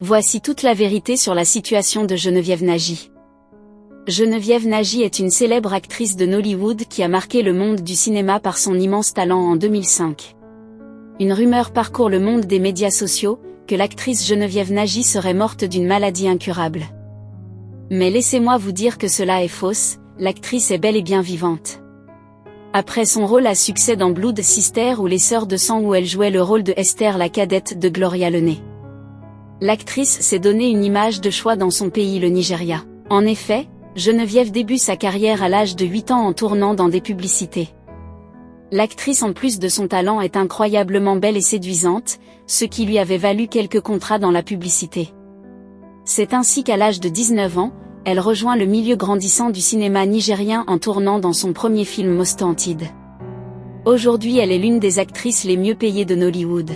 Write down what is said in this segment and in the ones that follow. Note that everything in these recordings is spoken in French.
Voici toute la vérité sur la situation de Geneviève Nagy. Geneviève Nagy est une célèbre actrice de Nollywood qui a marqué le monde du cinéma par son immense talent en 2005. Une rumeur parcourt le monde des médias sociaux, que l'actrice Geneviève Nagy serait morte d'une maladie incurable. Mais laissez-moi vous dire que cela est fausse, l'actrice est bel et bien vivante. Après son rôle à succès dans Blood Sister ou Les Sœurs de Sang où elle jouait le rôle de Esther la cadette de Gloria Lenné, l'actrice s'est donné une image de choix dans son pays, le Nigeria. En effet, Geneviève débute sa carrière à l'âge de 8 ans en tournant dans des publicités. L'actrice en plus de son talent est incroyablement belle et séduisante, ce qui lui avait valu quelques contrats dans la publicité. C'est ainsi qu'à l'âge de 19 ans, elle rejoint le milieu grandissant du cinéma nigérien en tournant dans son premier film Most Wanted. Aujourd'hui elle est l'une des actrices les mieux payées de Nollywood.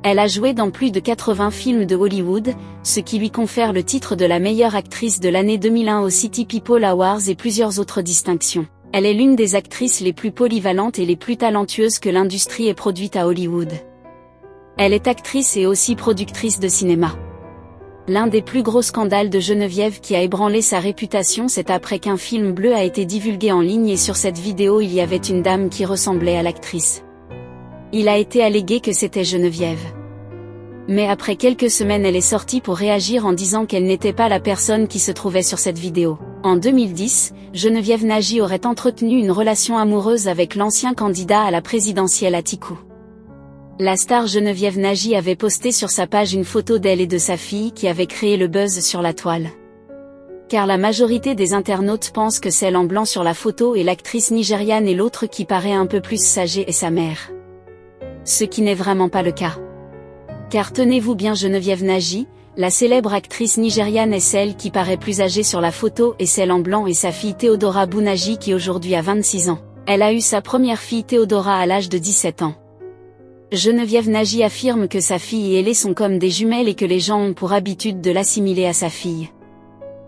Elle a joué dans plus de 80 films de Hollywood, ce qui lui confère le titre de la meilleure actrice de l'année 2001 aux City People Awards et plusieurs autres distinctions. Elle est l'une des actrices les plus polyvalentes et les plus talentueuses que l'industrie ait produite à Hollywood. Elle est actrice et aussi productrice de cinéma. L'un des plus gros scandales de Geneviève qui a ébranlé sa réputation, c'est après qu'un film bleu a été divulgué en ligne et sur cette vidéo il y avait une dame qui ressemblait à l'actrice. Il a été allégué que c'était Geneviève. Mais après quelques semaines elle est sortie pour réagir en disant qu'elle n'était pas la personne qui se trouvait sur cette vidéo. En 2010, Geneviève Nagy aurait entretenu une relation amoureuse avec l'ancien candidat à la présidentielle Atiku. La star Geneviève Nagy avait posté sur sa page une photo d'elle et de sa fille qui avait créé le buzz sur la toile. Car la majorité des internautes pensent que celle en blanc sur la photo est l'actrice nigériane et l'autre qui paraît un peu plus âgée est sa mère. Ce qui n'est vraiment pas le cas. Car tenez-vous bien, Geneviève Nagy, la célèbre actrice nigériane est celle qui paraît plus âgée sur la photo et celle en blanc est sa fille Théodora Bounagy qui aujourd'hui a 26 ans. Elle a eu sa première fille Théodora à l'âge de 17 ans. Geneviève Nagy affirme que sa fille et elle sont comme des jumelles et que les gens ont pour habitude de l'assimiler à sa fille.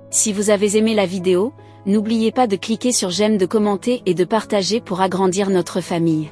Si vous avez aimé la vidéo, n'oubliez pas de cliquer sur j'aime, de commenter et de partager pour agrandir notre famille.